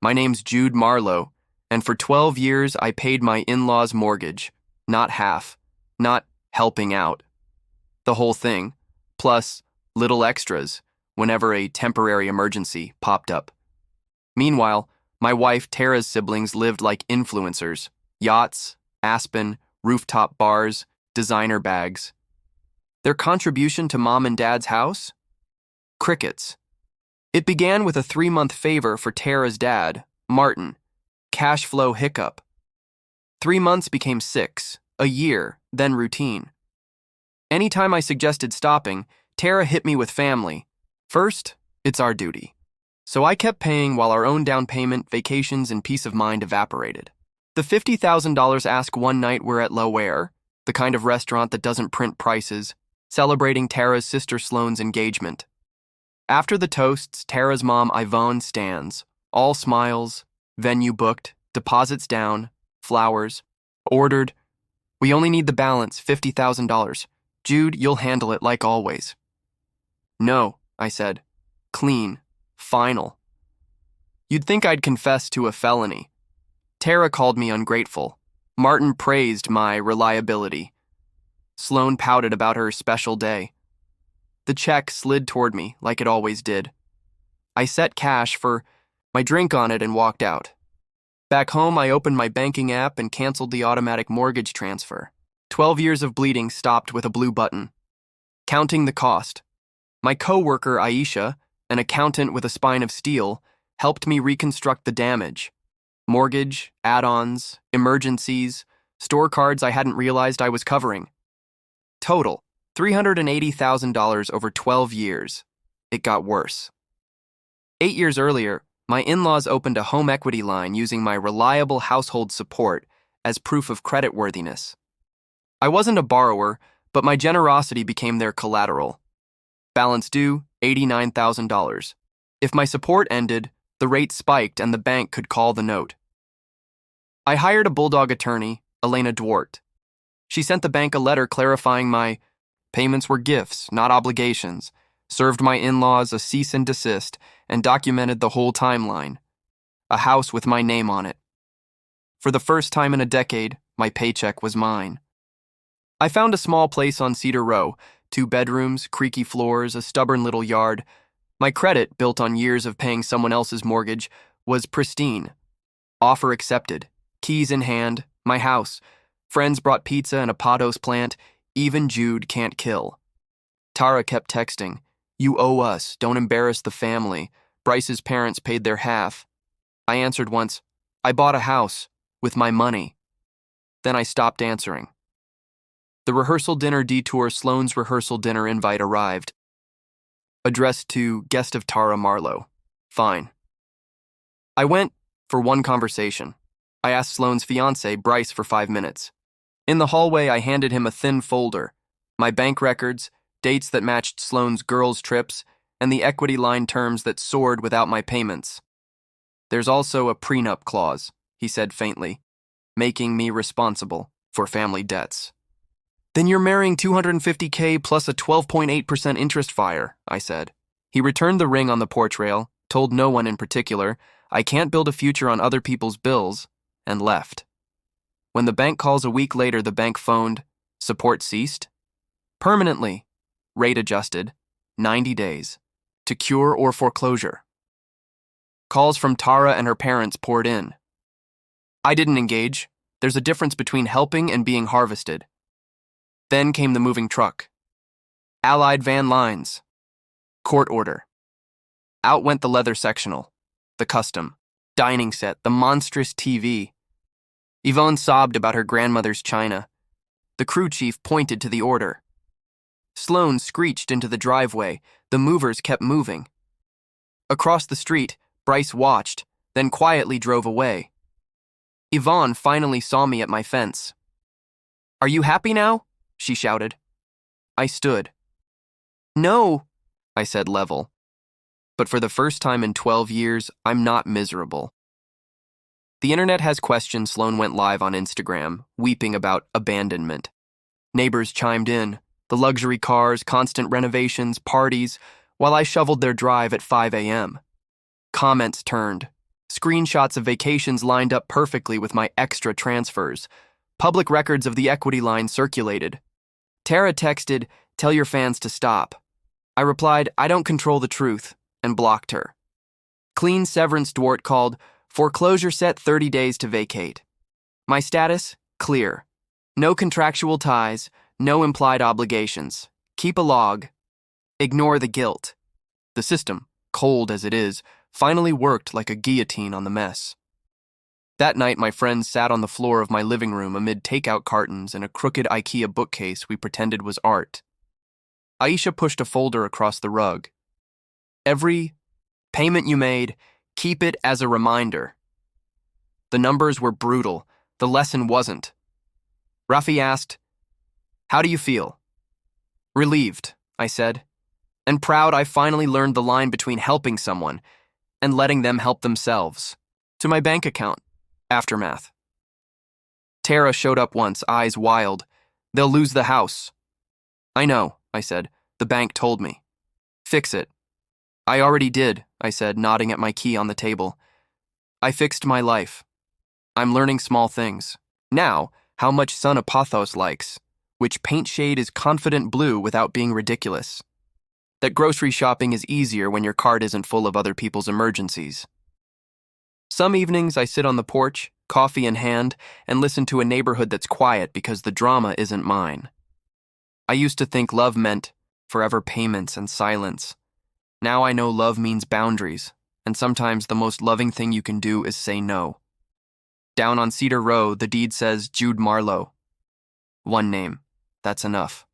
My name's Jude Marlowe, and for 12 years I paid my in-laws' mortgage. Not half. Not helping out. The whole thing. Plus, little extras whenever a temporary emergency popped up. Meanwhile, my wife Tara's siblings lived like influencers. Yachts, Aspen, rooftop bars, designer bags. Their contribution to mom and dad's house? Crickets. It began with a 3-month favor for Tara's dad, Martin. Cash flow hiccup. 3 months became 6, a year, then routine. Anytime I suggested stopping, Tara hit me with family. First, it's our duty. So I kept paying while our own down payment, vacations, and peace of mind evaporated. The $50,000 ask one night we're at Loire, the kind of restaurant that doesn't print prices, celebrating Tara's sister Sloane's engagement. After the toasts, Tara's mom Yvonne stands, all smiles, venue booked, deposits down, flowers, ordered. We only need the balance, $50,000. Jude, you'll handle it like always. No, I said. Clean. Final. You'd think I'd confess to a felony. Tara called me ungrateful. Martin praised my reliability. Sloane pouted about her special day. The check slid toward me like it always did. I set cash for my drink on it and walked out. Back home, I opened my banking app and canceled the automatic mortgage transfer. 12 years of bleeding stopped with a blue button. Counting the cost. My co-worker, Aisha, an accountant with a spine of steel, helped me reconstruct the damage. Mortgage, add-ons, emergencies, store cards I hadn't realized I was covering. Total, $380,000 over 12 years. It got worse. 8 years earlier, my in-laws opened a home equity line using my reliable household support as proof of creditworthiness. I wasn't a borrower, but my generosity became their collateral. Balance due, $89,000. If my support ended, the rate spiked and the bank could call the note. I hired a bulldog attorney, Elena Dwart. She sent the bank a letter clarifying my payments were gifts, not obligations, served my in-laws a cease and desist, and documented the whole timeline. A house with my name on it. For the first time in a decade, my paycheck was mine. I found a small place on Cedar Row, 2 bedrooms, creaky floors, a stubborn little yard. My credit, built on years of paying someone else's mortgage, was pristine. Offer accepted. Keys in hand. My house. Friends brought pizza and a pothos plant. Even Jude can't kill. Tara kept texting. You owe us. Don't embarrass the family. Bryce's parents paid their half. I answered once. I bought a house. With my money. Then I stopped answering. The rehearsal dinner detour Sloane's rehearsal dinner invite arrived. Addressed to guest of Tara Marlowe. Fine. I went for one conversation. I asked Sloane's fiancé, Bryce, for 5 minutes. In the hallway, I handed him a thin folder, my bank records, dates that matched Sloane's girls' trips, and the equity line terms that soared without my payments. There's also a prenup clause, he said faintly, making me responsible for family debts. Then you're marrying $250K plus a 12.8% interest fire, I said. He returned the ring on the porch rail, told no one in particular, I can't build a future on other people's bills, and left. When the bank calls a week later, the bank phoned. Support ceased? Permanently. Rate adjusted. 90 days. To cure or foreclosure. Calls from Tara and her parents poured in. I didn't engage. There's a difference between helping and being harvested. Then came the moving truck. Allied van lines. Court order. Out went the leather sectional, the custom, dining set, the monstrous TV. Yvonne sobbed about her grandmother's china. The crew chief pointed to the order. Sloane screeched into the driveway. The movers kept moving. Across the street, Bryce watched, then quietly drove away. Yvonne finally saw me at my fence. Are you happy now? She shouted. I stood. No, I said level. But for the first time in 12 years, I'm not miserable. The internet has questioned. Sloane went live on Instagram, weeping about abandonment. Neighbors chimed in, the luxury cars, constant renovations, parties, while I shoveled their drive at 5 a.m. Comments turned. Screenshots of vacations lined up perfectly with my extra transfers. Public records of the equity line circulated. Tara texted, "Tell your fans to stop." I replied, "I don't control the truth," and blocked her. Clean Severance Dwart called, "Foreclosure set 30 days to vacate." My status? Clear. No contractual ties, no implied obligations. Keep a log. Ignore the guilt. The system, cold as it is, finally worked like a guillotine on the mess. That night, my friends sat on the floor of my living room amid takeout cartons and a crooked IKEA bookcase we pretended was art. Aisha pushed a folder across the rug. "Every payment you made, keep it as a reminder." The numbers were brutal. The lesson wasn't. Rafi asked, "How do you feel?" "Relieved," I said, "and proud I finally learned the line between helping someone and letting them help themselves." To my bank account. Aftermath. Tara showed up once, eyes wild. "They'll lose the house." "I know," I said. "The bank told me." "Fix it." "I already did," I said, nodding at my key on the table. "I fixed my life. I'm learning small things. Now, how much Sun Apothos likes, which paint shade is confident blue without being ridiculous. That grocery shopping is easier when your cart isn't full of other people's emergencies. Some evenings I sit on the porch, coffee in hand, and listen to a neighborhood that's quiet because the drama isn't mine. I used to think love meant forever payments and silence. Now I know love means boundaries, and sometimes the most loving thing you can do is say no. Down on Cedar Row, the deed says Jude Marlowe. One name. That's enough.